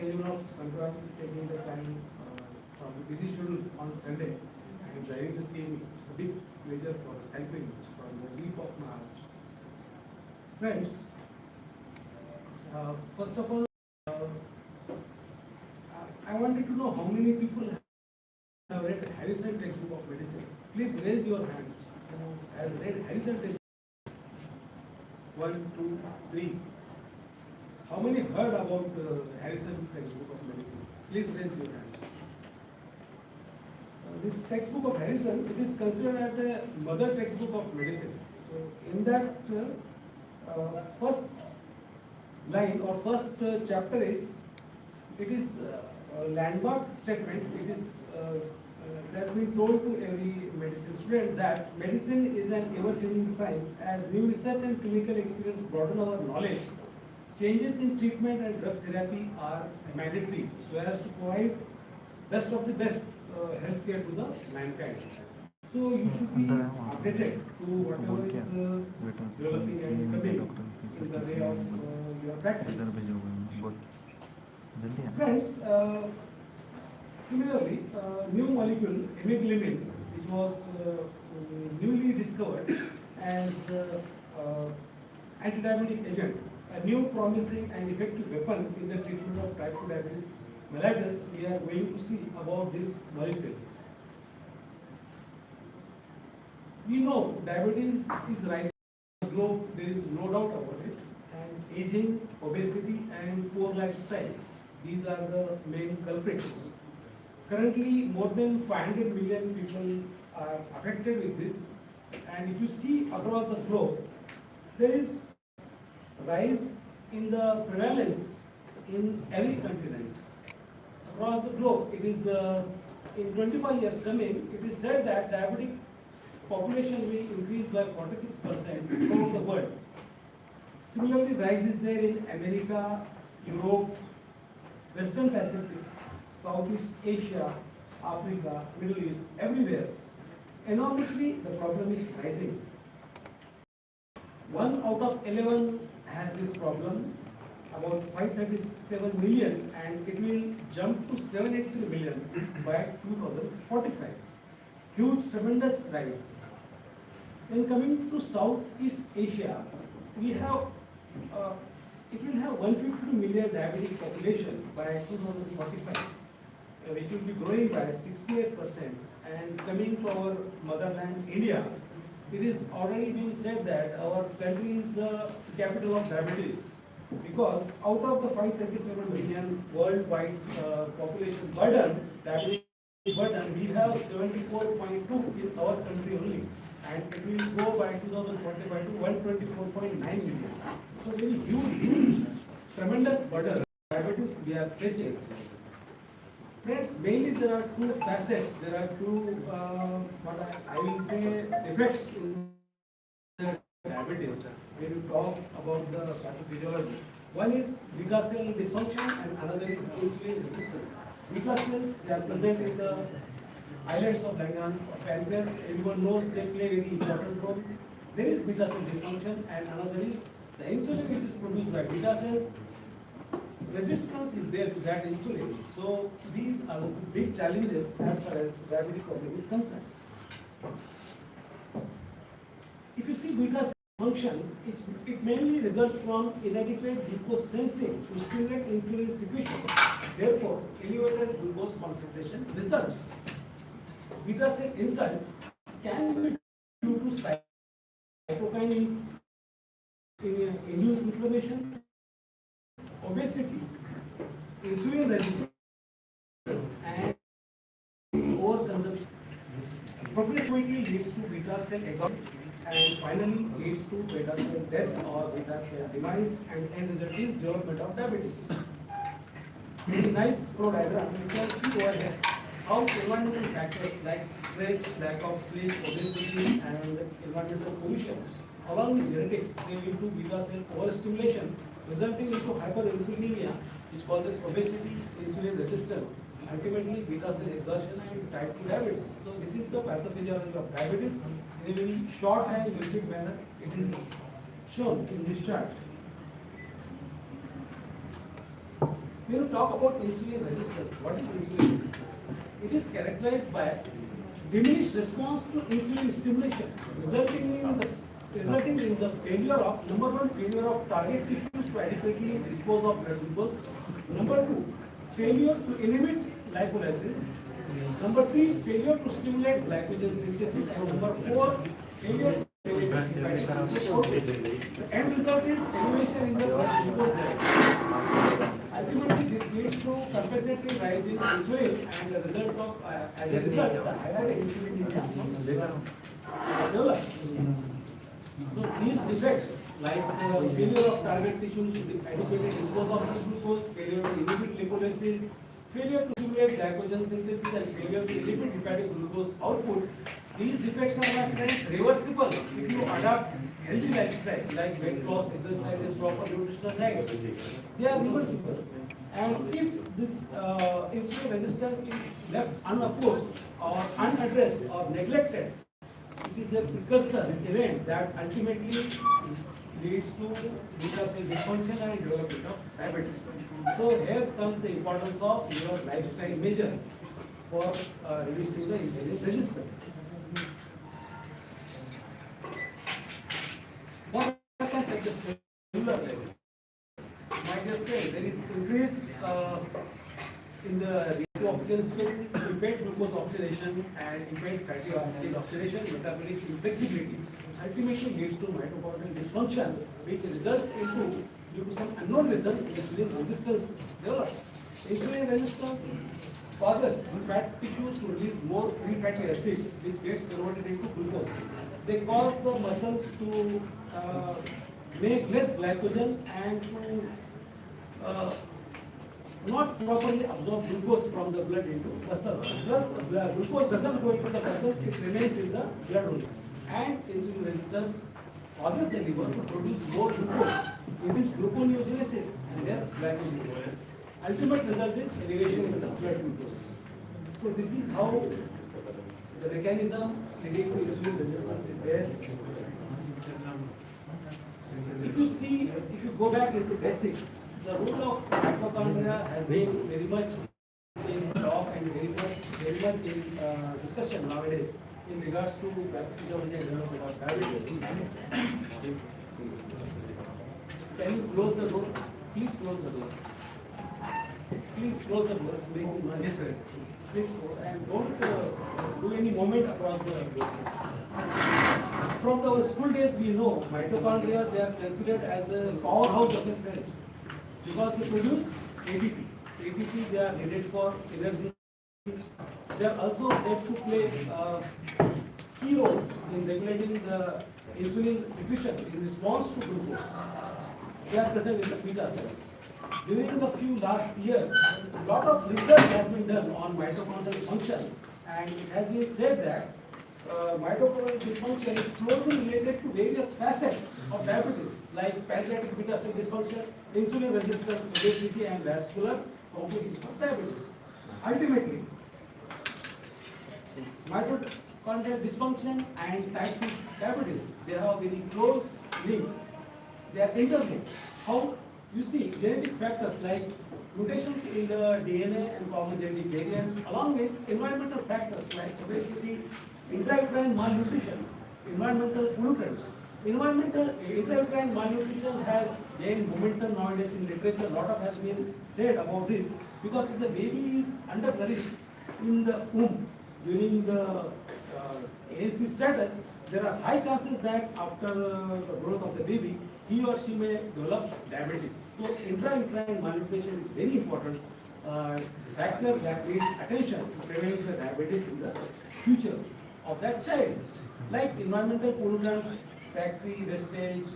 occasion of Sankranti, taking the time from the busy schedule on Sunday and joining the same. It's a big pleasure for helping from the deep of my heart. Friends, first of all, I wanted to know how many people have read Harrison textbook of medicine. Please raise your hand. Who has read Harrison textbook? 1, 2, 3. How many heard about Harrison's textbook of medicine? Please raise your hands. This textbook of Harrison, it is considered as a mother textbook of medicine. So in that first line or first chapter is, it is a landmark statement. It has been told to every medicine student that medicine is an ever-changing science. As new research and clinical experience broaden our knowledge, changes in treatment and drug therapy are mandatory so as to provide best of the best healthcare to the mankind. So you should be updated to whatever is developing and coming in the way of your practice. Friends, similarly, new molecule Imeglimin, which was newly discovered as anti-diabetic agent, a new promising and effective weapon in the treatment of type 2 diabetes mellitus, we are going to see about this molecule. We know diabetes is rising in the globe, there is no doubt about it, and aging, obesity and poor lifestyle, these are the main culprits. Currently, more than 500 million people are affected with this, and if you see across the globe, there is rise in the prevalence in every continent. Across the globe, it is in 25 years coming, it is said that diabetic population will increase by 46% throughout the world. Similarly, rise is there in America, Europe, Western Pacific, Southeast Asia, Africa, Middle East, everywhere. Enormously, the problem is rising. 1 out of 11 has this problem, about 537 million, and it will jump to 783 million by 2045. Huge, tremendous rise. Then coming to Southeast Asia, we have it will have 152 million diabetic population by 2045, which will be growing by 68%. And coming to our motherland, India, it is already been said that our country is the capital of diabetes, because out of the 537 million worldwide population burden, diabetes burden, we have 74.2 in our country only, and it will go by 2045 to 124.9 million. So very huge, tremendous burden diabetes we are facing. Friends, mainly there are two facets, there are two, what I will say, defects in diabetes. When you talk about the pathophysiology, one is beta cell dysfunction and another is insulin resistance. Beta cells, they are present in the islets of Langerhans of pancreas. Everyone knows they play a very important role. There is beta cell dysfunction, and another is the insulin which is produced by beta cells. Resistance is there to that insulin. So these are the big challenges as far as diabetic problem is concerned. If you see beta cell function, it mainly results from inadequate glucose sensing to stimulate insulin secretion. Therefore, elevated glucose concentration results. Beta cell insult can be due to cytokine induced inflammation, obesity, insulin resistance, and overconsumption. Progressively leads to beta cell exhaustion, and finally leads to beta cell death or beta cell demise, and end result is development of diabetes. Very nice flow diagram. You can see over here how environmental factors like stress, lack of sleep, obesity, and environmental pollution, along with genetics, they lead to beta cell overstimulation, resulting into hyperinsulinemia, which causes obesity, insulin resistance, ultimately beta cell exhaustion and type 2 diabetes. So this is the pathophysiology of diabetes in a very short and lucid manner. It is shown in this chart. When you talk about insulin resistance, what is insulin resistance? It is characterized by diminished response to insulin stimulation, resulting in the failure of, number one, failure of target tissues to adequately dispose of blood glucose. Number two, failure to inhibit lipolysis. Number three, failure to stimulate glycogen synthesis. And number four, failure to regulate hepatic glucose. The end result is elevation in the blood glucose level. Ultimately, this leads to compensatory rise in insulin, and the result of, as a result, the hyperinsulinemia develops. So these defects, like failure of target tissues to adequately dispose of this glucose, failure to inhibit lipolysis, failure to stimulate glycogen synthesis, and failure to inhibit hepatic glucose output, these defects are, my friends, reversible if you adopt healthy lifestyle like weight loss, exercise, and proper nutritional diet. They are reversible. And if this insulin resistance is left unopposed or unaddressed or neglected, it is a precursor event that ultimately leads to beta cell dysfunction and development of diabetes. So here comes the importance of your lifestyle measures for reducing the insulin resistance. What happens at the cellular level? My dear friend, there is increase in the reactive oxygen species, impaired glucose oxidation, and impaired fatty acid oxidation, metabolic inflexibility. Ultimately leads to mitochondrial dysfunction, which results into, due to some unknown reason, insulin resistance develops. Insulin resistance causes fat tissues to release more free fatty acids, which gets converted into glucose. They cause the muscles to make less glycogen and to not properly absorb glucose from the blood into muscles. Thus, glucose doesn't go into the muscles, it remains in the blood only. And insulin resistance causes the liver to produce more glucose. It is gluconeogenesis and less glycogen. Ultimate result is elevation in the blood glucose. So this is how the mechanism leading to insulin resistance is there. If you go back into basics, the role of mitochondria has been very much in talk and very much in discussion nowadays in regards to physiology and development of diabetes. Can you close the door? Please close the door. Please close the door. It's making noise. Yes, sir. Please close and don't do any movement across the door. From our school days, we know mitochondria, they are considered as the powerhouse of a cell because they produce ATP. ATP, they are needed for energy. They are also said to play a key role in regulating the insulin secretion in response to glucose. They are present in the beta cells. During the few last years, a lot of research has been done on mitochondrial function, and it has been said that mitochondrial dysfunction is closely related to various facets of diabetes, like pancreatic beta cell dysfunction, insulin resistance, obesity, and vascular complications of diabetes. Ultimately, mitochondrial dysfunction and type 2 diabetes, they have very close link. They are interlinked. How? You see, genetic factors like mutations in the DNA and common genetic variants, along with environmental factors like obesity, intrauterine malnutrition, environmental pollutants. Intrauterine malnutrition has gained momentum nowadays in literature. A lot of has been said about this because if the baby is undernourished in the womb during the ANC status, there are high chances that after the growth of the baby, he or she may develop diabetes. So intrauterine malnutrition is very important factor that needs attention to prevent the diabetes in the future of that child. Like environmental pollutants, factory wastage,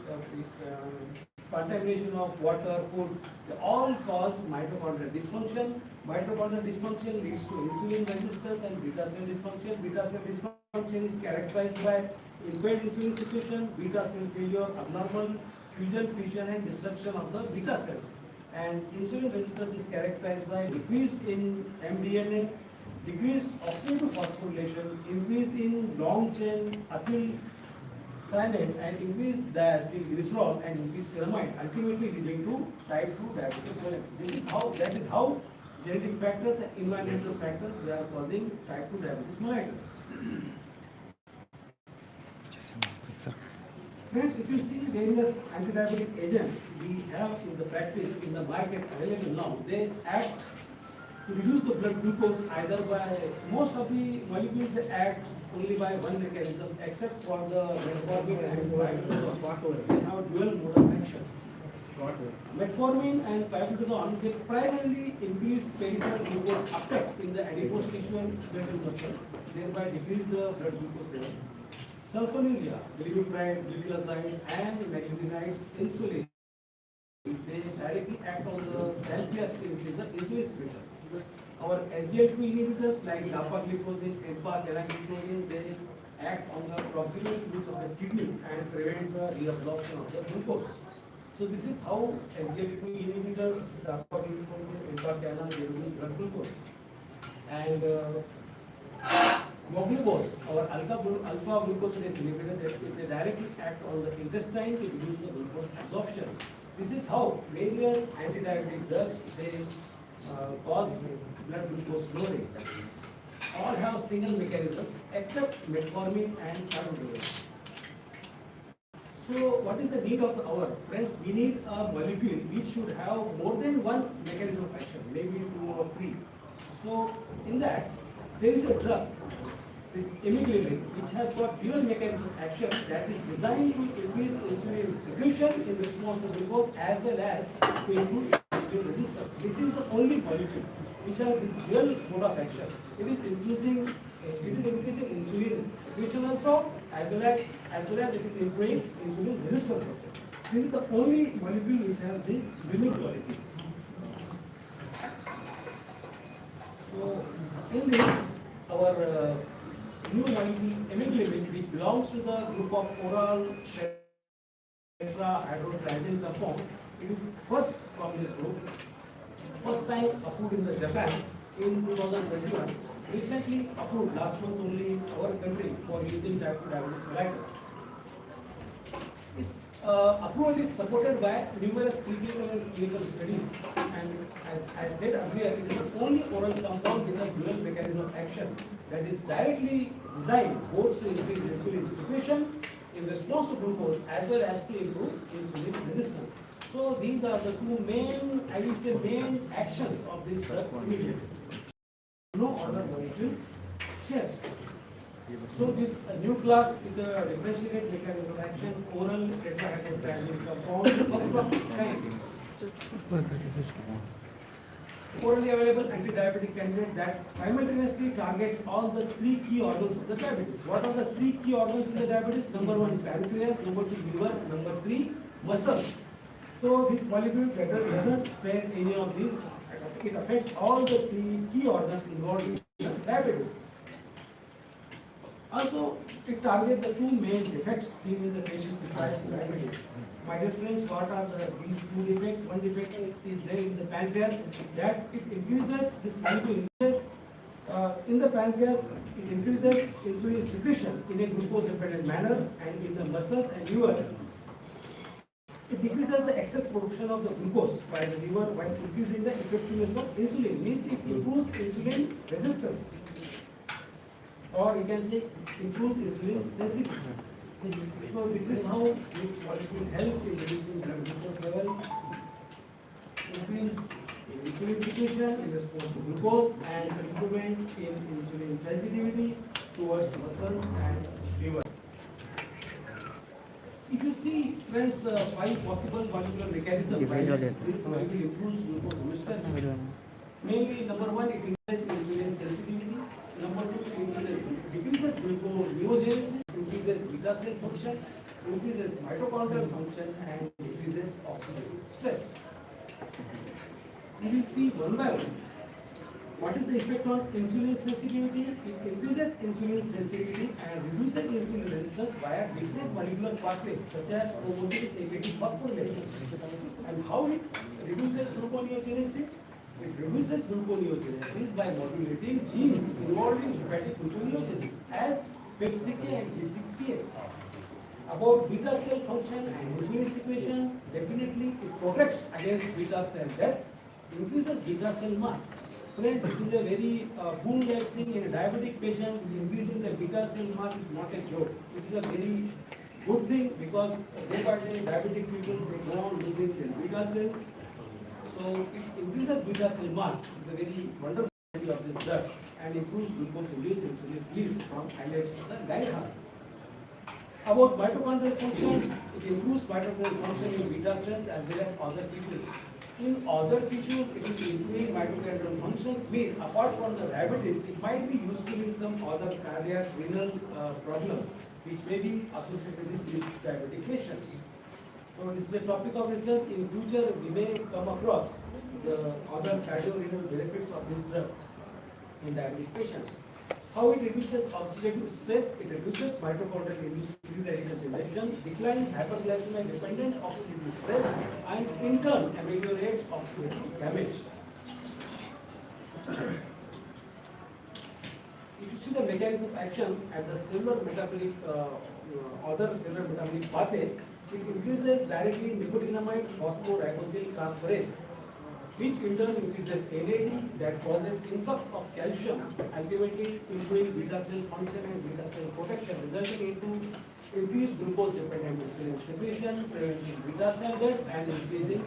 contamination of water, food, they all cause mitochondrial dysfunction. Mitochondrial dysfunction leads to insulin resistance and beta cell dysfunction. Beta cell dysfunction is characterized by impaired insulin secretion, beta cell failure, abnormal fusion, fission, and destruction of the beta cells. And insulin resistance is characterized by decrease in mDNA, decreased oxidative phosphorylation, increase in long chain acyl cyanide and increase diacylglycerol and increase ceramide, ultimately leading to type 2 diabetes mellitus. That is how genetic factors and environmental factors they are causing type 2 diabetes mellitus. Friends, if you see various anti-diabetic agents we have in the practice, in the market available now, they act to reduce the blood glucose either by, most of the molecules they act only by one mechanism except for the metformin and pioglitazone. They have dual mode of action. Metformin and pioglitazone, they primarily increase peripheral glucose uptake in the adipose tissue and skeletal muscle, thereby decrease the blood glucose level. Sulfonylurea, glimepiride, gliclazide, and imegliminide, insulin, they directly act on the pancreas to increase the insulin secretion. Our SGLT2 inhibitors like dapagliflozin, empagliflozin, they act on the proximal roots of the kidney and prevent the reabsorption of the glucose. So this is how SGLT2 inhibitors, dapagliflozin, empagliflozin, they reduce blood glucose. And Moglibos, our alpha glucosidase inhibitor, they directly act on the intestine to reduce the glucose absorption. This is how various anti-diabetic drugs they cause blood glucose lowering. All have single mechanism except metformin and pioglitazone. So what is the need of the hour? Friends, we need a molecule which should have more than one mechanism of action, maybe 2 or 3. So in that, there is a drug, this Imeglimin, which has got dual mechanism of action that is designed to increase insulin secretion in response to glucose as well as to improve insulin resistance. This is the only molecule which has this dual mode of action. It is increasing insulin secretion also as well as it is improving insulin resistance also. This is the only molecule which has these unique qualities. So in this, our new molecule Imeglimin, which belongs to the group of oral tetrahydrotriazine compound, it is first from this group. First time approved in the Japan in 2021. Recently approved last month only in our country for using type 2 diabetes mellitus. Its approval is supported by numerous preclinical and clinical studies, and as I said earlier, it is the only oral compound with a dual mechanism of action that is directly designed both to increase insulin secretion in response to glucose as well as to improve insulin resistance. So these are the two main, I will say, main actions of this drug immediately. No other molecule shares. So this new class with a differentiated mechanism of action, oral tetrahydrotriazine compound, first of its kind. Orally available anti-diabetic candidate that simultaneously targets all the 3 key organs of the diabetes. What are the 3 key organs in the diabetes? Number 1, pancreas, number 2, liver, number 3, muscles. So this molecule doesn't spare any of these. It affects all the 3 key organs involved in diabetes. Also, it targets the 2 main defects seen in the patient with type 2 diabetes. My dear friends, what are these 2 defects? One defect is there in the pancreas, that it increases, this molecule increases in the pancreas, it increases insulin secretion in a glucose-dependent manner, and in the muscles and liver, it decreases the excess production of the glucose by the liver while increasing the effectiveness of insulin. Means it improves insulin resistance, or you can say improves insulin sensitivity. So this is how this molecule helps in reducing blood glucose level, increase in insulin secretion in response to glucose, and improvement in insulin sensitivity towards muscles and liver. If you see, friends, 5 possible molecular mechanisms by which this molecule improves glucose homeostasis. Mainly, number 1, it increases insulin sensitivity. Number 2, it decreases gluconeogenesis, increases beta cell function, increases mitochondrial function, and decreases oxidative stress. We will see one by one. What is the effect on insulin sensitivity? It increases insulin sensitivity and reduces insulin resistance via different molecular pathways such as promoting AKT phosphorylation. And how it reduces gluconeogenesis? It reduces gluconeogenesis by modulating genes involved in hepatic gluconeogenesis as PEPSIK and G6PS. About beta cell function and insulin secretion, definitely it protects against beta cell death, increases beta cell mass. Friend, this is a very boon-like thing in a diabetic patient. Increasing the beta cell mass is not a joke. It is a very good thing because day by day diabetic people they go on losing their beta cells. So it increases beta cell mass. It's a very wonderful idea of this drug and improves glucose-induced insulin release from islets of the guide About mitochondrial function, it improves mitochondrial function in beta cells as well as other tissues. In other tissues, it is improving mitochondrial functions, means apart from the diabetes, it might be useful in some other cardiac renal problems which may be associated with these diabetic patients. So this is the topic of research. In future, we may come across the other cardiorenal benefits of this drug in diabetic patients. How it reduces oxidative stress, it reduces mitochondrial induced free radical generation, declines hyperglycemia dependent oxidative stress, and in turn ameliorates oxidative damage. If you see the mechanism of action at the cellular metabolic, other cellular metabolic pathways, it increases directly nicotinamide phosphoradicosyl transferase, which in turn increases NAD that causes influx of calcium, ultimately improving beta cell function and beta cell protection, resulting into increased glucose-dependent insulin secretion, preventing beta cell death, and increasing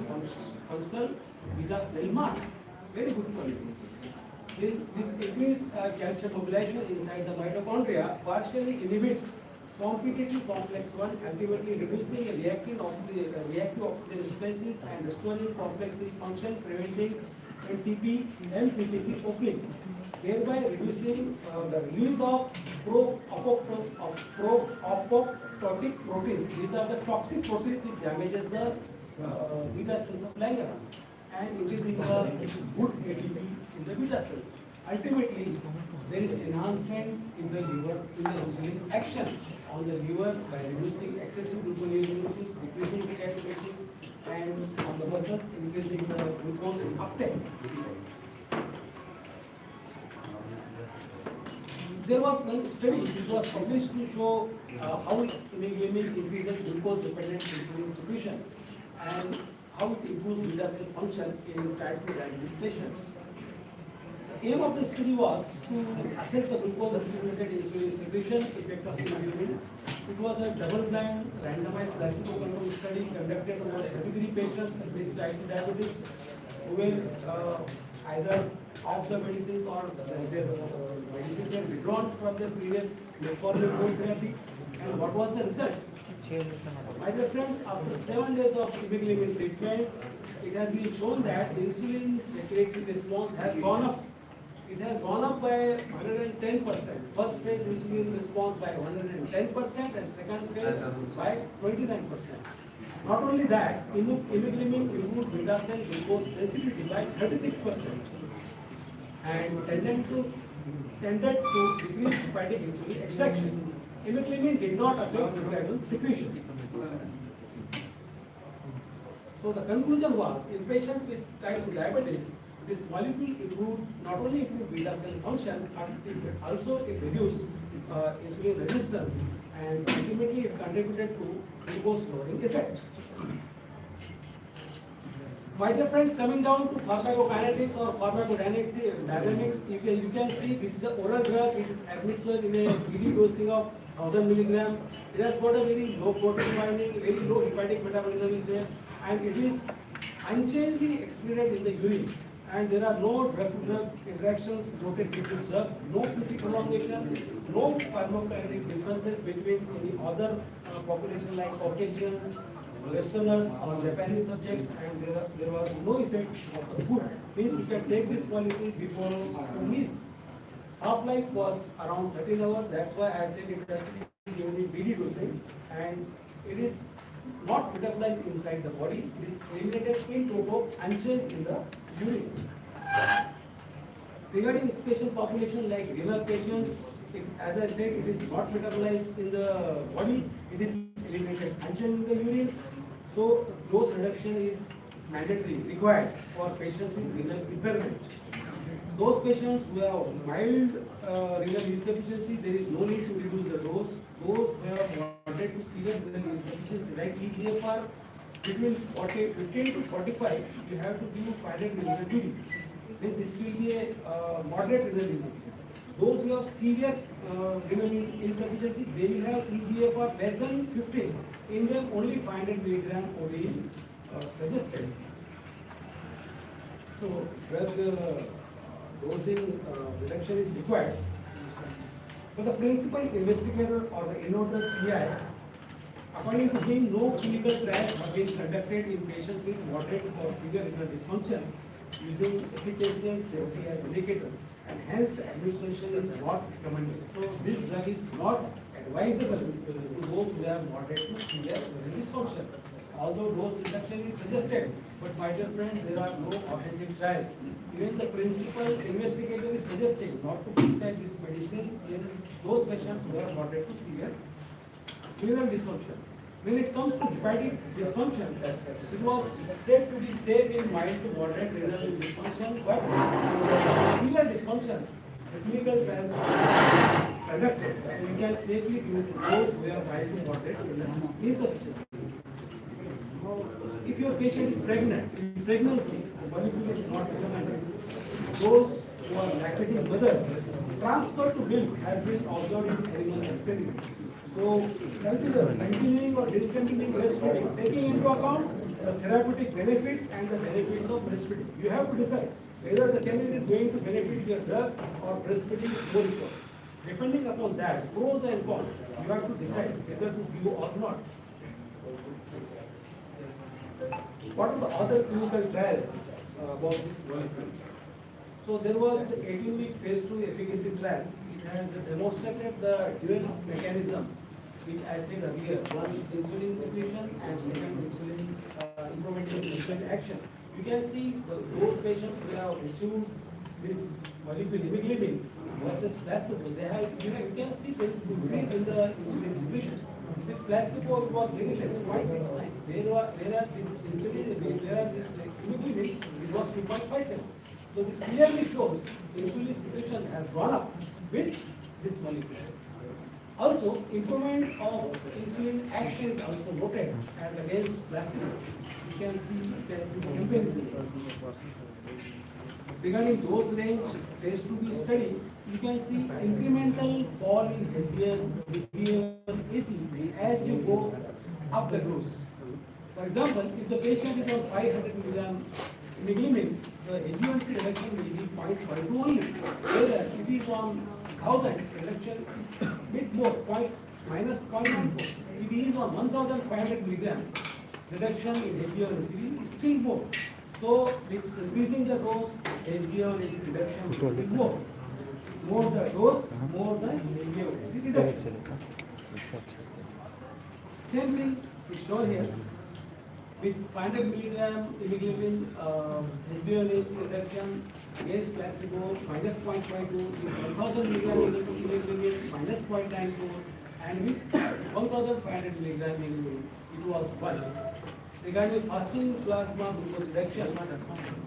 functional beta cell mass. Very good quality. This increased calcium mobilization inside the mitochondria partially inhibits competitive complex 1, ultimately reducing reactive oxygen species and restoring complex 3 function, preventing NTP and PTP opening, thereby reducing the release of pro-apoptotic proteins. These are the toxic proteins which damages the beta cells of Langerhans and increasing the good ATP in the beta cells. Ultimately, there is enhancement in the liver, in the insulin action on the liver by reducing excessive gluconeogenesis, decreasing steatosis, and on the muscles, increasing the glucose uptake. There was one study which was published to show how Imeglimin increases glucose-dependent insulin secretion and how it improves beta cell function in type 2 diabetes patients. The aim of the study was to assess the glucose-stimulated insulin secretion effect of Imeglimin. It was a double-blind, randomized, placebo-controlled study conducted on 33 patients with type 2 diabetes who were either off the medicines or their medicines were withdrawn from their previous metformin gold therapy. And what was the result? My dear friends, after 7 days of Imeglimin treatment, it has been shown that insulin secretory response has gone up. It has gone up by 110%. First phase insulin response by 110% and second phase by 29%. Not only that, Imeglimin improved beta cell glucose sensitivity by 36% and tended to decrease hepatic insulin extraction. Imeglimin did not affect glucagon secretion. So the conclusion was, in patients with type 2 diabetes, this molecule not only improved beta cell function, but it reduced insulin resistance and ultimately it contributed to glucose lowering effect. My dear friends, coming down to pharmacokinetics or pharmacodynamics, you can see this is the oral drug. It is administered in a BD dosing of 1000 milligram. It has got a very low protein binding, very low hepatic metabolism is there, and it is unchangedly excreted in the urine. And there are no drug-to-drug interactions noted with this drug, no QT prolongation, no pharmacokinetic differences between any other population like Caucasians, Westerners or Japanese subjects, and there was no effect of the food. Means you can take this molecule before or after meals. Half-life was around 13 hours. That's why I said it has to be given in BD dosing, and it is not metabolized inside the body. It is eliminated in toto, unchanged in the urine. Regarding this patient population like renal patients, as I said, it is not metabolized in the body. It is eliminated unchanged in the urine. So dose reduction is mandatory, required for patients with renal impairment. those patients who have mild renal insufficiency, there is no need to reduce the dose. Those who have moderate to severe renal insufficiency, like EGFR, between 15 to 45, you have to give 500 milligram BD. Then this will be a moderate renal insufficiency. Those who have severe renal insufficiency, they will have EGFR less than 15. In them, only 500 milligram OD is suggested. So, drug dosing reduction is required. But the principal investigator or the innovator PI, according to him, no clinical trials have been conducted in patients with moderate or severe renal dysfunction using efficacy and safety as indicators, and hence the administration is not recommended. So this drug is not advisable to those who have moderate to severe renal dysfunction. Although dose reduction is suggested, but my dear friend, there are no authentic trials. Even the principal investigator is suggesting not to prescribe this medicine in those patients who have moderate to severe renal dysfunction. When it comes to hepatic dysfunction, it was said to be safe in mild to moderate renal dysfunction, but severe dysfunction, the clinical trials are conducted, so we can safely give to those who have mild to moderate renal insufficiency. If your patient is pregnant, in pregnancy, the molecule is not recommended. Those who are lactating mothers, transfer to milk has been observed in animal experiments. So consider continuing or discontinuing breastfeeding, taking into account the therapeutic benefits and the benefits of breastfeeding. You have to decide whether the candidate is going to benefit your drug or breastfeeding is more important. Depending upon that, pros and cons, you have to decide whether to give or not. What are the other clinical trials about this molecule? So there was the 18-week phase 2 efficacy trial. It has demonstrated the dual mechanism, which I said earlier. One, insulin secretion, and second, insulin improvement in insulin action. You can see those patients who have received this molecule Imeglimin versus placebo, they have, you can see there is increase in the insulin secretion. With placebo, it was very less, 0.69. Whereas with insulin, whereas with Imeglimin, it was 2.57. So this clearly shows insulin secretion has gone up with this molecule. Also, improvement of insulin action is also noted as against placebo. You can see comparison. Regarding dose range phase 2B study, you can see incremental fall in HbA1c as you go up the dose. For example, if the patient is on 500 milligram Imeglimin, the HbA1c reduction will be 0.52 only. Whereas if he is on 1000, reduction is a bit more, minus 0.94. If he is on 1500 milligram, reduction in HbA1c is still more. So with increasing the dose, HbA1c reduction will be more. More the dose, more the HbA1c reduction. Same thing is shown here. With 500 milligram Imeglimin, HbA1c reduction against placebo minus 0.52, with 1000 milligram Imeglimin minus 0.94, and with 1500 milligram Imeglimin, it was 1. Regarding fasting plasma glucose reduction,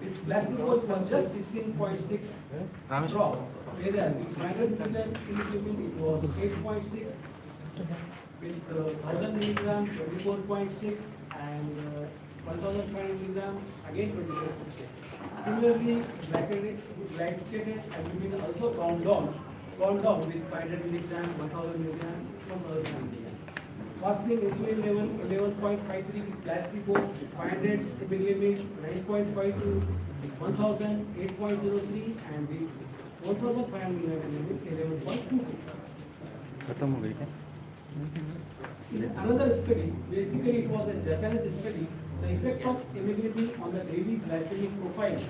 with placebo it was just 16.6 drop, whereas with 500 milligram Imeglimin it was 8.6, with 1000 milligram 24.6, and 1500 milligrams again 24.6. Similarly, glycated albumin also gone down with 500 milligram, 1000 milligram, 1000 milligram. Fasting insulin level 11.53 with placebo, 500 Imeglimin 9.52, 1000 8.03, and with 1500 milligram 11.22. In another study, basically it was a Japanese study, the effect of Imeglimin on the daily glycemic profile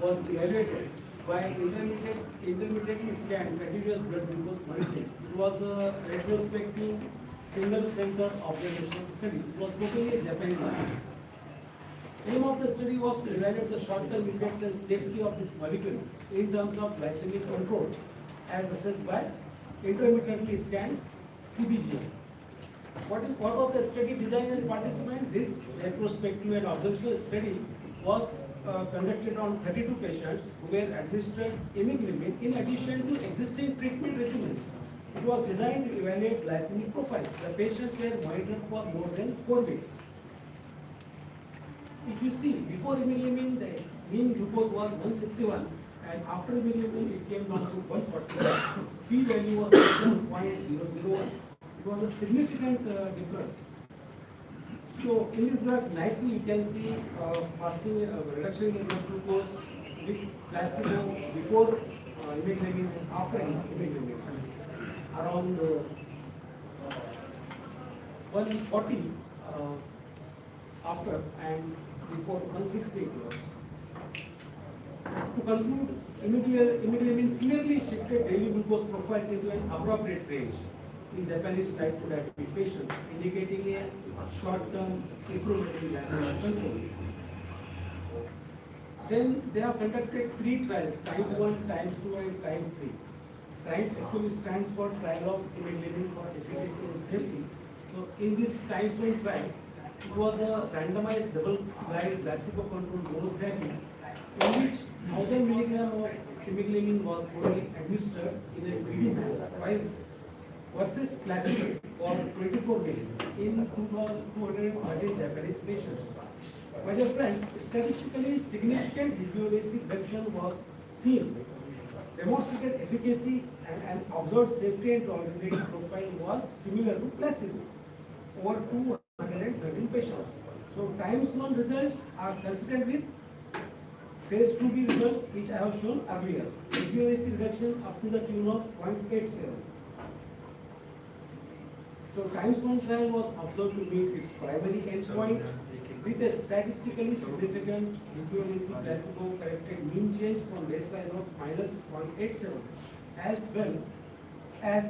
was evaluated by intermittently scanned continuous blood glucose monitoring. It was a retrospective single center observational study. It was totally a Japanese study. Aim of the study was to evaluate the short-term effects and safety of this molecule in terms of glycemic control as assessed by intermittently scanned CBGM. What was the study design and participant? This retrospective and observational study was conducted on 32 patients who were administered Imeglimin in addition to existing treatment regimens. It was designed to evaluate glycemic profiles. The patients were monitored for more than 4 weeks. If you see, before Imeglimin, the mean glucose was 161, and after Imeglimin, it came down to 140. P value was 0.001. It was a significant difference. So in this graph, nicely you can see fasting reduction in blood glucose with placebo before Imeglimin and after Imeglimin. Around 140 after and before 160 it was. To conclude, Imeglimin clearly shifted daily glucose profiles into an appropriate range in Japanese type 2 diabetes patients, indicating a short-term improvement in glycemic control. Then they have conducted 3 trials, times 1, times 2 and times 3. Times actually stands for trial of Imeglimin for efficacy and safety. So in this times 1 trial, it was a randomized double-blind placebo-controlled monotherapy in which 1000 milligram of Imeglimin was orally administered in a bleeding manner twice versus placebo for 24 days in 213 Japanese patients. My dear friends, statistically significant HbA1c reduction was seen. Demonstrated efficacy and observed safety and tolerability profile was similar to placebo over 213 patients. So times 1 results are consistent with phase 2b results which I have shown earlier. HbA1c reduction up to the tune of 0.87. So times 1 trial was observed to meet its primary endpoint with a statistically significant HbA1c placebo corrected mean change from baseline of -0.87, as well as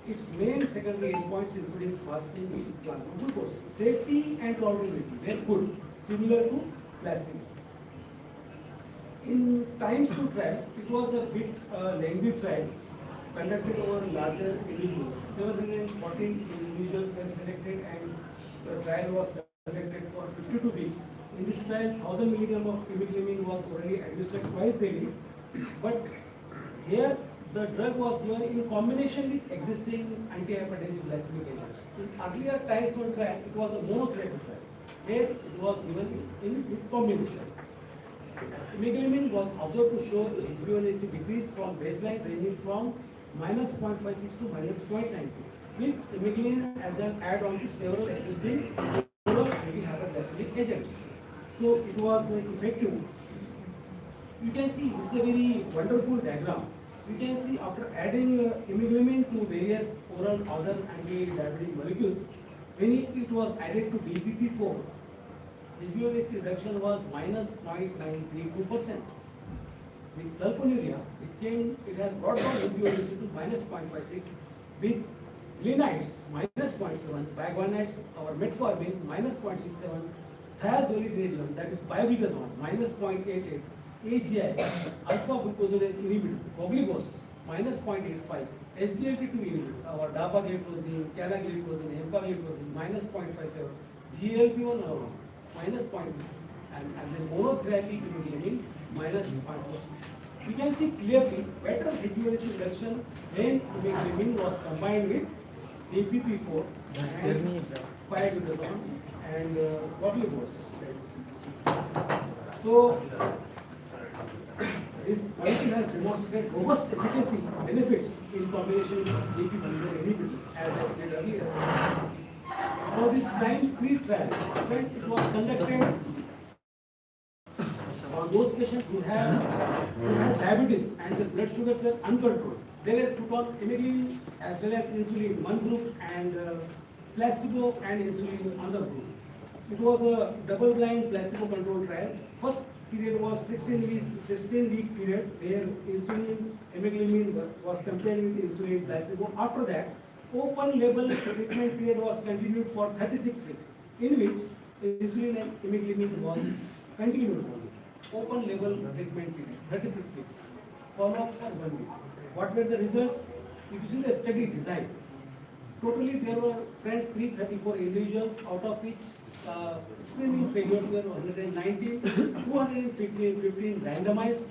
its main secondary endpoints including fasting with plasma glucose. Safety and tolerability were good, similar to placebo. In times 2 trial, it was a bit lengthy trial conducted over larger individuals. 714 individuals were selected and the trial was conducted for 52 weeks. In this trial, 1000 milligram of Imeglimin was orally administered twice daily, but here the drug was given in combination with existing antihypertensive glycemic agents. In earlier times 1 trial, it was a monotherapy trial. Here it was given in combination. Imeglimin was observed to show HbA1c decrease from baseline ranging from -0.56 to -0.92, with Imeglimin as an add-on to several existing oral antihyperglycemic agents. So it was effective. You can see this is a very wonderful diagram. You can see after adding Imeglimin to various oral other anti-diabetic molecules, when it was added to DPP-4, HbA1c reduction was -0.932%. With sulfonylurea, it has brought down HbA1c to -0.56. With glinides, -0.7. Biguanides or metformin, -0.67. Thiazolidinedione, that is pioglitazone, -0.88. AGI, alpha-glucosidase inhibitor, Coglibos, -0.85. SGLT2 inhibitors, our dapagliflozin, canagliflozin, empagliflozin, -0.57. GLP-1 alone, -0.2. And as a monotherapy Imeglimin, -0.4. You can see clearly better HbA1c reduction when Imeglimin was combined with DPP-4 and pioglitazone and Coglibos. So this molecule has demonstrated robust efficacy benefits in combination with DPP-4 inhibitors, as I said earlier. For this times 3 trial, friends, it was conducted on those patients who had diabetes and the blood sugars were uncontrolled. They were put on Imeglimin as well as insulin, one group, and placebo and insulin other group. It was a double-blind placebo-controlled trial. First period was 16-week period where insulin Imeglimin was compared with insulin placebo. After that, open-label treatment period was continued for 36 weeks, in which insulin and Imeglimin was continued only. Open-label treatment period, 36 weeks. Follow-up for 1 week. What were the results? If you see the study design, Totally, there were, friends, 334 individuals, out of which screening failures were 119, 215 randomized.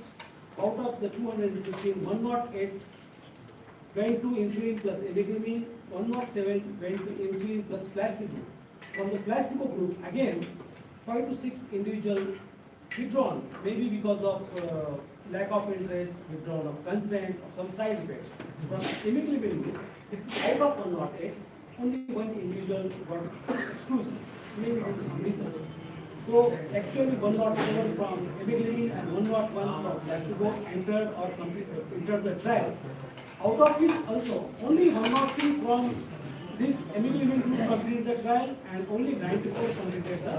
Out of the 215, 108 went to insulin plus Imeglimin, 107 went to insulin plus placebo. From the placebo group, again, 5 to 6 individuals withdrawn, maybe because of lack of interest, withdrawal of consent, or some side effects. From Imeglimin group, out of 108, only one individual got excluded, maybe due to some reason. So actually 107 from Imeglimin and 101 from placebo entered or entered the trial. Out of which also only 103 from this Imeglimin group completed the trial and only 94 completed the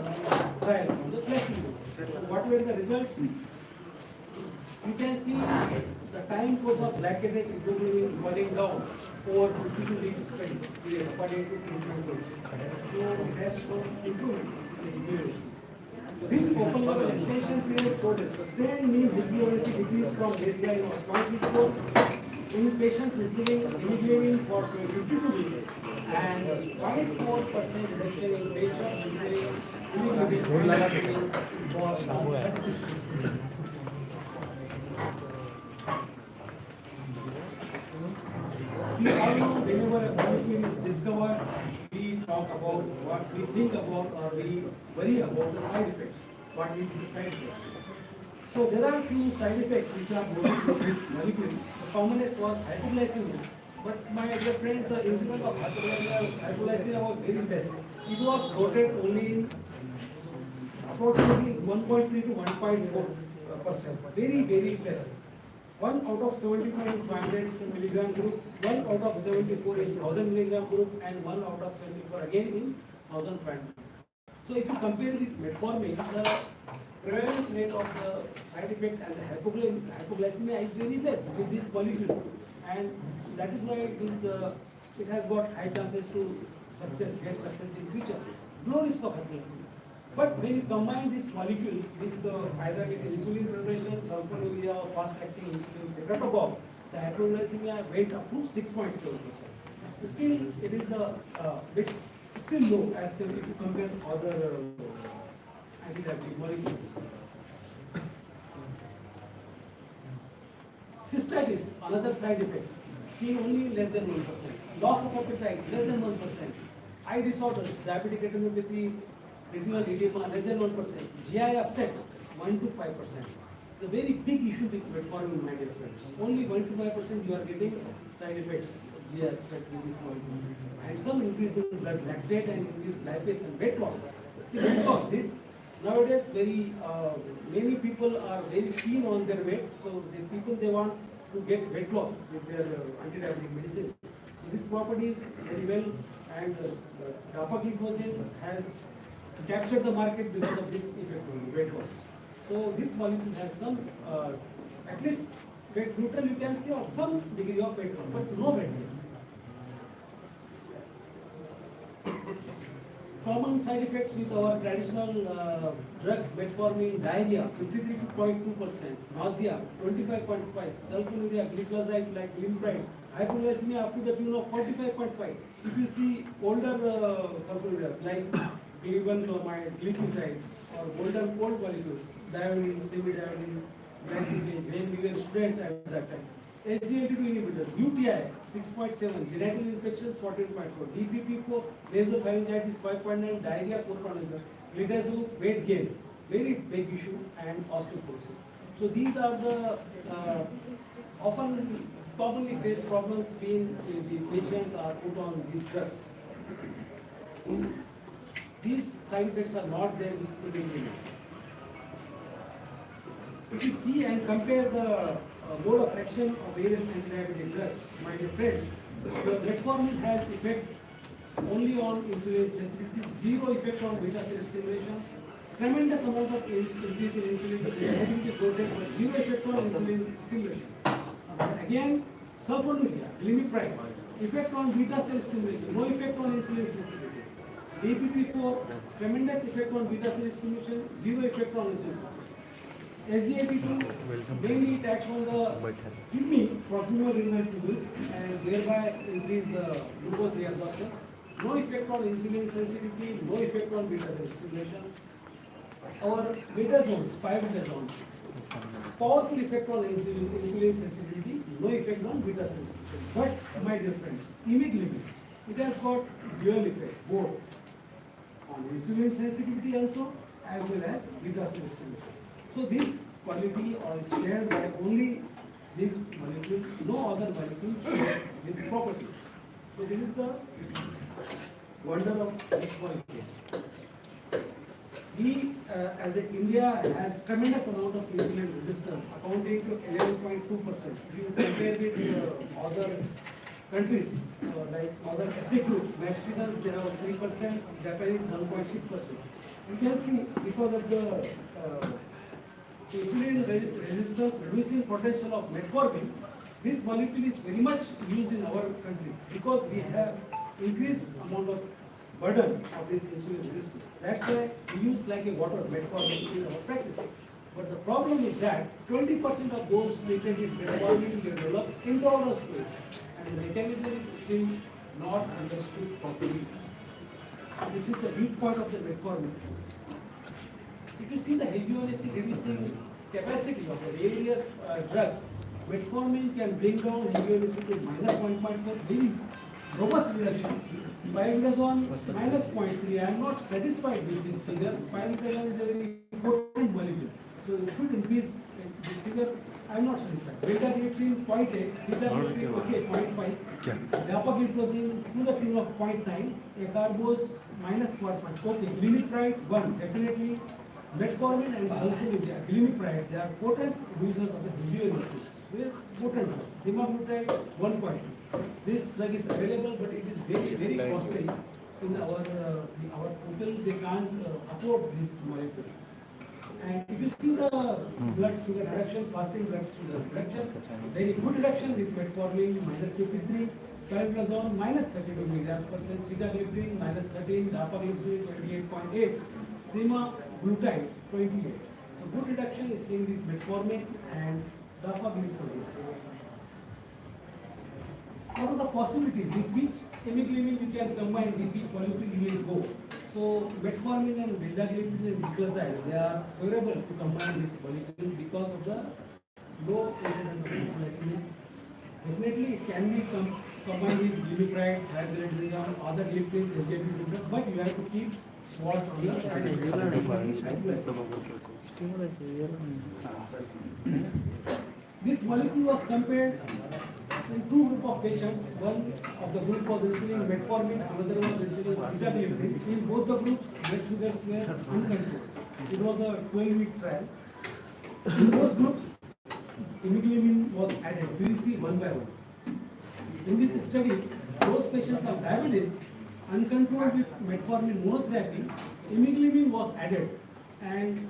trial from the placebo. So what were the results? You can see the time course of lactated Imeglimin falling down over 52-week study period according to clinical groups. So it has shown improvement in immunity. So this open label extension period showed a sustained mean HbA1c decrease from baseline of 0.64 in patients receiving Imeglimin for 52 weeks and 0.4% reduction in patients receiving Imeglimin for 36 weeks. We all know whenever a molecule is discovered, we talk about what we think about or we worry about the side effects. What will be the side effects? So there are few side effects which are known to this molecule. The commonest was hypoglycemia. But my dear friend, the incidence of hypoglycemia was very less. It was noted only in approximately 1.3 to 1.4%. Very, very less. 1 out of 75 in 500 milligram group, 1 out of 74 in 1000 milligram group, and 1 out of 74 again in 1500. So if you compare with metformin, the prevalence rate of the side effect as a hypoglycemia is very less with this molecule, and that is why it has got high chances to get success in future. No risk of hypoglycemia. But when you combine this molecule with either with insulin preparation, sulfonylurea, or fast-acting insulin secretagogue, the hypoglycemia went up to 6.7%. Still, it is a bit still low as if you compare other antidiabetic molecules. Cystitis, another side effect, seen only less than 1%. Loss of appetite, less than 1%. Eye disorders, diabetic retinopathy, retinal edema, less than 1%. GI upset, 1 to 5%. It's a very big issue with metformin, my dear friends. Only 1 to 5% you are getting side effects, GI upset with this molecule. And some increase in blood lactate and increased lipase and weight loss. See, weight loss, this nowadays many people are very keen on their weight. So they want to get weight loss with their antidiabetic medicines. So this property is very well, and dapagliflozin has captured the market because of this effect on weight loss. So this molecule has some, at least weight neutral you can see, or some degree of weight loss, but no weight gain. Common side effects with our traditional drugs, metformin, diarrhea, 53.2%, nausea, 25.5%, sulfonylurea, glycoside like limpride, hypoglycemia up to the tune of 45.5%. If you see older sulfonylureas like glibenclamide, glycoside, or older old molecules, diamine, semidiamine, glycine, when we were students at that time. SGLT2 inhibitors, UTI 6.7, genital infections 14.4, DPP4, nasopharyngitis 5.9, diarrhea 4.9, glidazoles, weight gain, very big issue, and osteoporosis. So these are the often commonly faced problems when the patients are put on these drugs. These side effects are not there with Imeglimin. If you see and compare the mode of action of various antidiabetic drugs, my dear friends, the metformin has effect only on insulin sensitivity, zero effect on beta cell stimulation, tremendous amount of increase in insulin sensitivity is noted, but zero effect on insulin stimulation. Again, sulfonylurea, limpride, effect on beta cell stimulation, no effect on insulin sensitivity. DPP4, tremendous effect on beta cell stimulation, zero effect on insulin sensitivity. SGLT2 mainly attacks on the kidney proximal renal tubules and thereby increase the glucose reabsorption. No effect on insulin sensitivity, no effect on beta cell stimulation. Our beta zones, 5 beta zones, powerful effect on insulin sensitivity, no effect on beta cell stimulation. But my dear friends, Imeglimin, it has got dual effect, both on insulin sensitivity also as well as beta cell stimulation. So this quality is shared by only this molecule, no other molecule shares this property. So this is the wonder of this molecule. We, as a India, has tremendous amount of insulin resistance, accounting to 11.2%. If you compare with other countries, like other ethnic groups, Mexicans, they have 3%, Japanese 1.6%. You can see because of the insulin resistance reducing potential of metformin, this molecule is very much used in our country because we have increased amount of burden of this insulin resistance. That's why we use like a water metformin in our practice. But the problem is that 20% of those treated with metformin will develop intolerance to it, and the mechanism is still not understood properly. This is the weak point of the metformin. If you see the HbA1c reducing capacity of the various drugs, metformin can bring down HbA1c to -1.4, very robust reduction. Pioglitazone -0.3. I am not satisfied with this figure. Pioglitazone is a very important molecule, so it should increase this figure. I am not satisfied. Beta-gliflozin 0.8, sitagliptin okay 0.5, dapagliflozin to the tune of 0.9, acarbose -4.5. Okay, glimepiride 1 definitely. Metformin and sulfonylurea, glimepiride, they are potent reducers of the HbA1c. They are potent drugs. Semaglutide 1.2. This drug is available, but it is very costly. In our people, they can't afford this molecule. And if you see the blood sugar reduction, fasting blood sugar reduction, very good reduction with metformin -53, pioglitazone -32 mg/cent, sitagliptin -13, dapagliflozin 28.8, semaglutide 28. So good reduction is seen with metformin and dapagliflozin. What are the possibilities with which Imeglimin you can combine, with which molecule you will go? So metformin and vildagliptin and glycoside, they are favorable to combine this molecule because of the low incidence of hypoglycemia. Definitely it can be combined with glimepiride, triazolidinone, other gliptins, SGLT2, but you have to keep watch on the side effects. This molecule was compared in two groups of patients. One of the group was receiving metformin, another was receiving sitagliptin. In both the groups, blood sugars were uncontrolled. It was a 12-week trial. In those groups, Imeglimin was added. We will see one by one. In this study, those patients of diabetes uncontrolled with metformin monotherapy, Imeglimin was added, and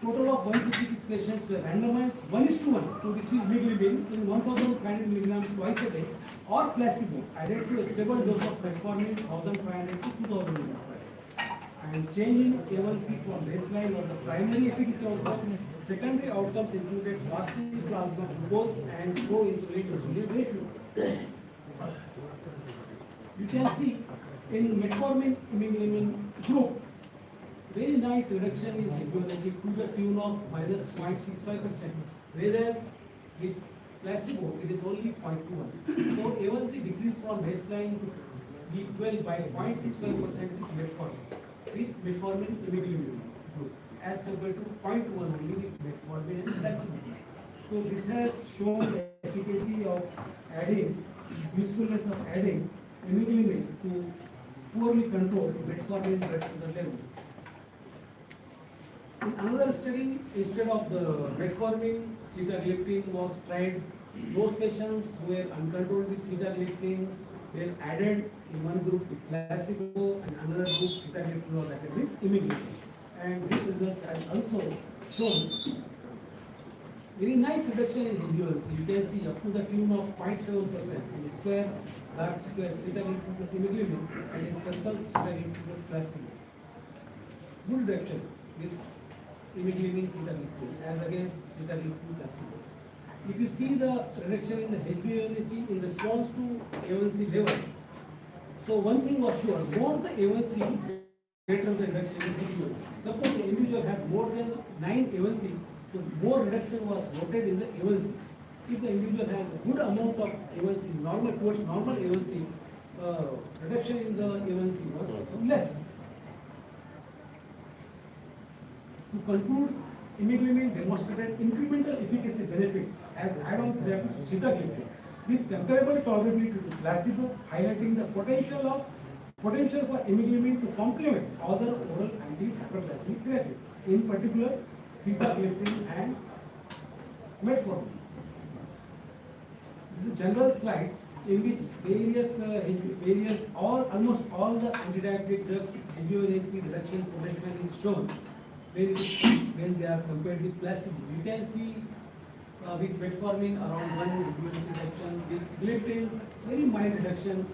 total of 156 patients were randomized 1:1 to receive Imeglimin in 1,500 mg twice a day or placebo added to a stable dose of metformin 1,500 to 2,000 mg. And change in A1C from baseline was the primary efficacy outcome. Secondary outcomes included fasting plasma glucose and pro-insulin ratio. You can see in metformin Imeglimin group, very nice reduction in HbA1c to the tune of -0.65%, whereas with placebo it is only 0.21. So A1c decreased from baseline to week 12 by 0.65% with metformin Imeglimin group, as compared to 0.1 only with metformin and placebo. So this has shown the efficacy of adding, usefulness of adding Imeglimin to poorly controlled metformin blood sugar level. In another study, instead of the metformin, sitagliptin was tried. Those patients who were uncontrolled with sitagliptin were added in one group with placebo, and another group sitagliptin was added with Imeglimin. And these results have also shown very nice reduction in HbA1c. You can see up to the tune of 0.7% in square, dark square sitagliptin plus Imeglimin, and in circles sitagliptin plus placebo. Good reduction with Imeglimin sitagliptin as against sitagliptin placebo. If you see the reduction in the HbA1c in response to A1C level, so one thing was sure, more the A1C, better the reduction in HbA1c. Suppose the individual has more than 9 A1C, so more reduction was noted in the A1C. If the individual has a good amount of A1C, normal towards normal A1C, reduction in the A1C was also less. To conclude, Imeglimin demonstrated incremental efficacy benefits as add-on therapy to sitagliptin with comparable tolerability to placebo, highlighting the potential for Imeglimin to complement other oral anti-hyperglycemic therapies, in particular sitagliptin and metformin. This is a general slide in which various or almost all the antidiabetic drugs HbA1c reduction potential is shown when they are compared with placebo. You can see with metformin around 1 HbA1c reduction, with gliptin very mild reduction,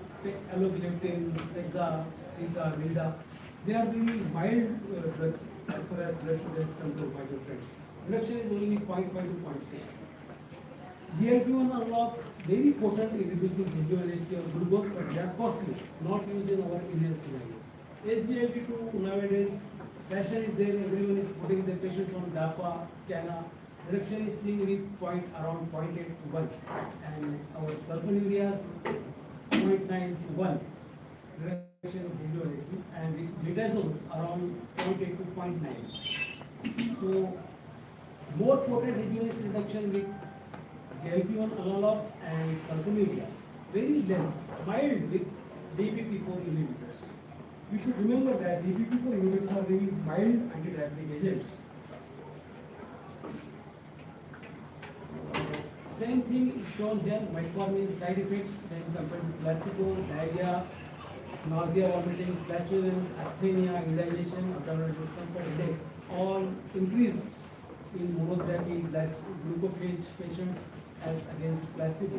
allogliptin, sexa, sita, vilda. They are very mild drugs as far as blood sugar is controlled, my dear friends. Reduction is only 0.5 to 0.6. GLP-1 unlock very potent in reducing HbA1c or glucose, but they are costly, not used in our Indian scenario. SGLT2 nowadays, fashion is there, everyone is putting their patients on DAPA, CANA. Reduction is seen with around 0.8 to 1, and our sulfonylureas 0.9 to 1 reduction of HbA1c, and with glitazones around 0.8 to 0.9. So, more potent HbA1c reduction with GLP-1 analogs and sulfonylurea, very less, mild with DPP-4 inhibitors. You should remember that DPP-4 inhibitors are very mild antidiabetic agents. Same thing is shown here, metformin side effects when compared to placebo, diarrhea, nausea, vomiting, flatulence, asthenia, indigestion, abdominal discomfort, headaches, all increase in monotherapy glucophage patients as against placebo.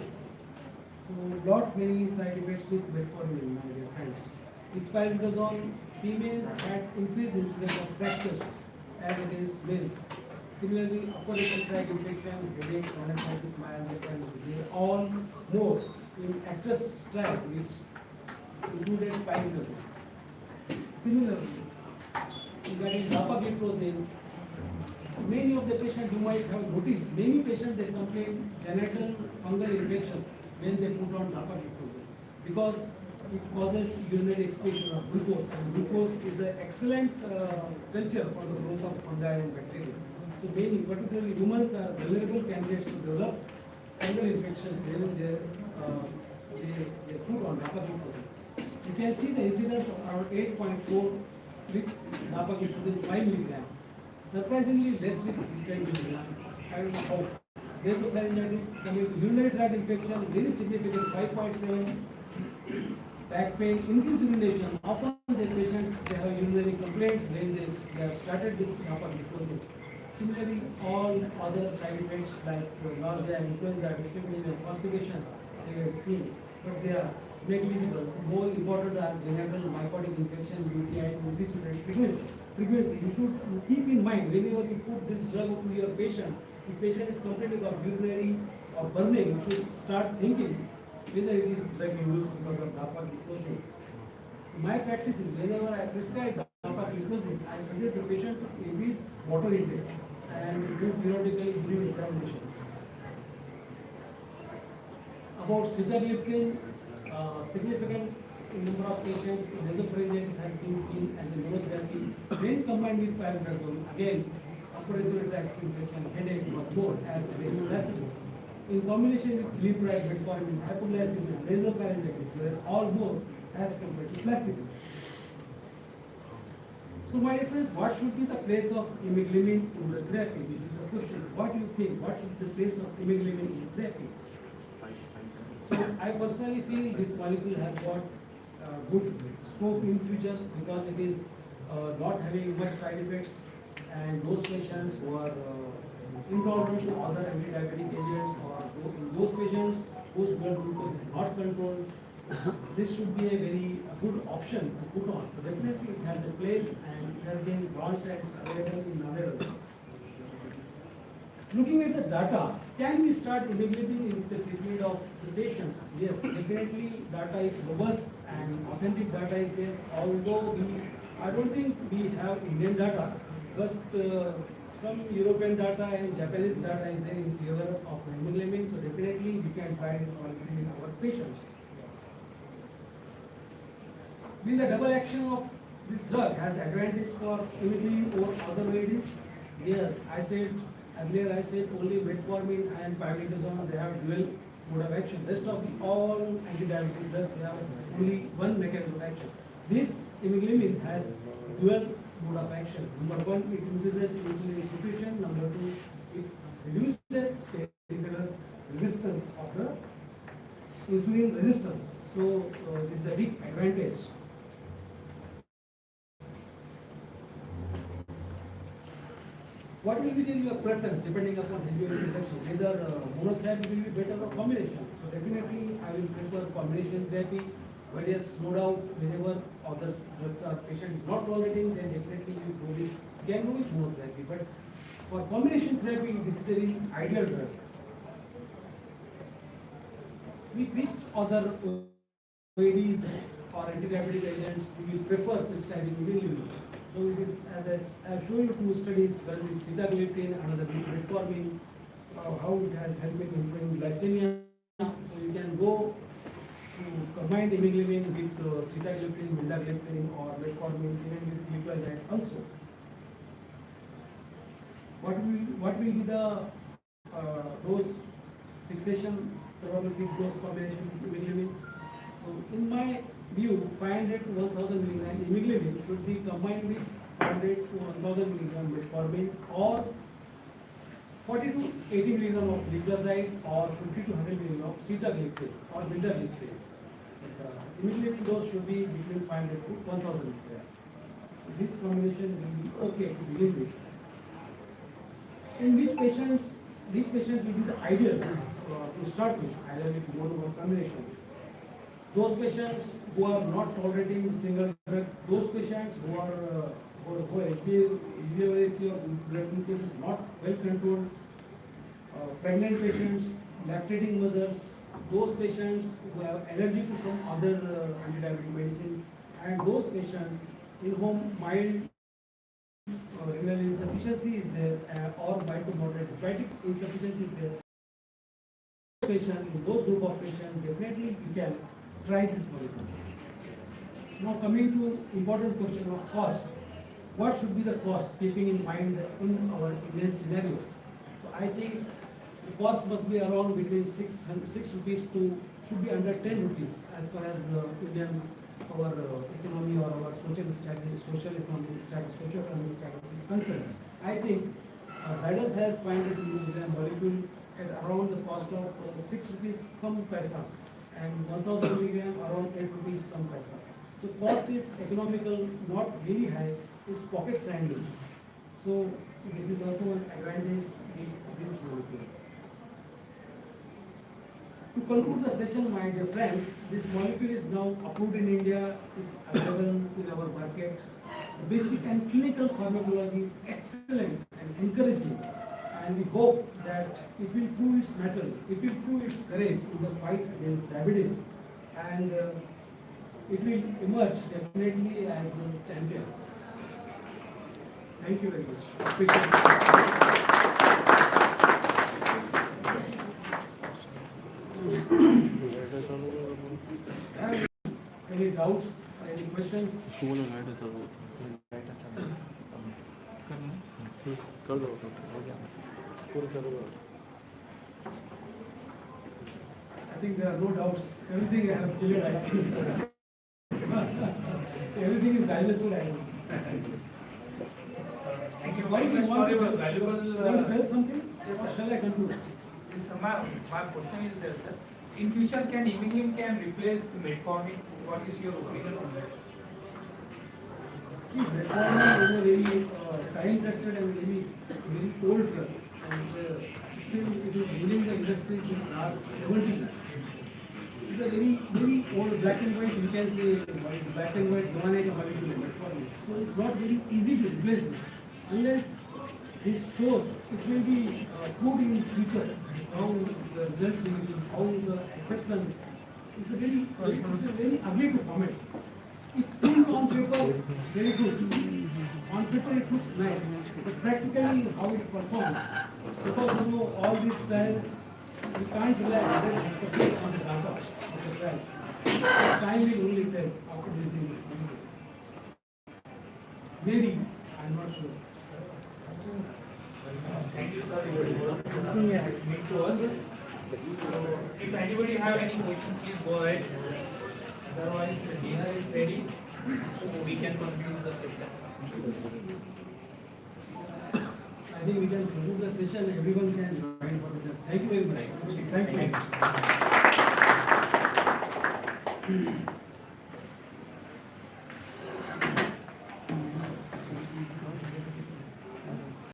So, lot many side effects with metformin, my dear friends. With pioglitazone, females had increased incidence of fractures as against males. Similarly, upper respiratory tract infection, headaches, sinusitis, myalgia, and they all more in actus tract, which included pioglitazone. Similarly, regarding dapagliflozin, many of the patients you might have noticed, many patients they complain genital fungal infection when they put on dapagliflozin because it causes urinary excretion of glucose, and glucose is an excellent culture for the growth of fungi and bacteria. So many, particularly humans, are vulnerable candidates to develop fungal infections when they put on dapagliflozin. You can see the incidence of around 8.4 with dapagliflozin 5 mg. Surprisingly less with sitagliptin. I don't know how. Nasopharyngitis, coming to urinary tract infection, very significant 5.7. Back pain, increased urination. Often the patients they have urinary complaints when they have started with dapagliflozin. Similarly, all other side effects like nausea, influenza, dyspepsia, and constipation they are seen, but they are negligible. More important are genital mycotic infection, UTI, increased frequency. You should keep in mind whenever you put this drug to your patient, if patient is complaining of urinary or burning, you should start thinking whether it is drug used because of dapagliflozin. My practice is whenever I prescribe dapagliflozin, I suggest the patient to increase water intake and do periodical urine examination. About sitagliptin, significant number of patients nasopharyngitis has been seen as a monotherapy when combined with pioglitazone. Again, upper respiratory tract infection, headache was more as against placebo. In combination with glyceride, metformin, hypoglycemia, nasopharyngitis were all more as compared to placebo. So my dear friends, what should be the place of Imeglimin in the therapy? This is the question. What do you think? What should be the place of Imeglimin in therapy? So I personally feel this molecule has got good scope in future because it is not having much side effects, and those patients who are intolerant to other anti-diabetic agents, or those patients whose blood glucose is not controlled, this should be a very good option to put on. So definitely it has a place, and it has been launched and it's available in Netherlands. Looking at the data, can we start immediately in the treatment of the patients? Yes, definitely data is robust and authentic data is there. Although I don't think we have Indian data, but some European data and Japanese data is there in favor of Imeglimin. So definitely we can try this molecule in our patients. Will the double action of this drug has advantage for Imeglimin or other varieties? Yes, earlier I said only metformin and pioglitazone, they have dual mode of action. Rest of all anti-diabetic drugs, they have only one mechanism of action. This Imeglimin has dual mode of action. Number one, it increases insulin secretion. Number two, it reduces peripheral resistance of the insulin resistance. So this is a big advantage. What will be your preference depending upon HbA1c reduction? Whether monotherapy will be better or combination? So definitely I will prefer combination therapy. But yes, no doubt, whenever other drugs are patients not tolerating, then definitely you can go with monotherapy. But for combination therapy, this is a very ideal drug. With which other OADs or anti-diabetic agents we will prefer prescribing immediately? So it is, as I have shown you two studies, one with sitagliptin, another with metformin, how it has helped in improving glycemia. So you can go to combine imeglimin with sitagliptin, vildagliptin, or metformin, even with glucoside also. What will be the dose fixation, probability dose combination with imeglimin? So in my view, 500 to 1000 milligram imeglimin should be combined with 500 to 1000 milligram metformin, or 40 to 80 milligram of glucoside, or 50 to 100 milligram of sitagliptin or vildagliptin. Imeglimin dose should be between 500 to 1000 milligram. This combination will be okay to begin with. In which patients will be the ideal to start with, either with mono or combination? Those patients who are not tolerating single drug, those patients who are HbA1c or blood glucose is not well controlled, pregnant patients, lactating mothers, those patients who have allergy to some other anti-diabetic medicines, and those patients in whom mild renal insufficiency is there, or mild to moderate hepatic insufficiency is there. In those group of patients, definitely you can try this molecule. Now coming to important question of cost. What should be the cost, keeping in mind in our Indian scenario? So I think the cost must be around between 6 rupees to, should be under 10 rupees as far as Indian our economy or our socio-economic status is concerned. I think Zydus has 500 milligram molecule at around the cost of 6 rupees some paisas, and 1000 milligram around 8 rupees some paisa. So cost is economical, not very high, it's pocket friendly. So this is also an advantage in this molecule. To conclude the session, my dear friends, this molecule is now approved in India, is available in our market. The basic and clinical pharmacology is excellent and encouraging, and we hope that it will prove its mettle, it will prove its courage in the fight against diabetes, and it will emerge definitely as the champion. Thank you very much. Appreciate it. Any doubts, any questions? I think there are no doubts. Everything I have cleared, I think. Everything is digestible, I know. Thank you Why do you want for to valuable. tell something? Yes, sir. Shall I conclude? Yes, sir. My question is this, sir. In future, can Imeglimin can replace metformin? What is your opinion on that? See, metformin is a very time-tested and very old drug, and still it is ruling the industry since last 70 years. It's a very old black and white, you can say black and white zamane ka molecule metformin. So it's not very easy to replace this unless this shows it will be good in future, how the results will be, how the acceptance. It's a very ugly to comment. It seems on paper very good. On paper it looks nice, but practically how it performs, because you know all these trials, we can't rely 100% on the data of the trials. Time will only tell after using this material. Maybe, I'm not sure. Thank you, sir. You meet to us. So, if anybody have any question, please go ahead. Otherwise, the dinner is ready, so we can conclude the session. I think we can conclude the session, everyone can join for the. Thank you very much. Thank you.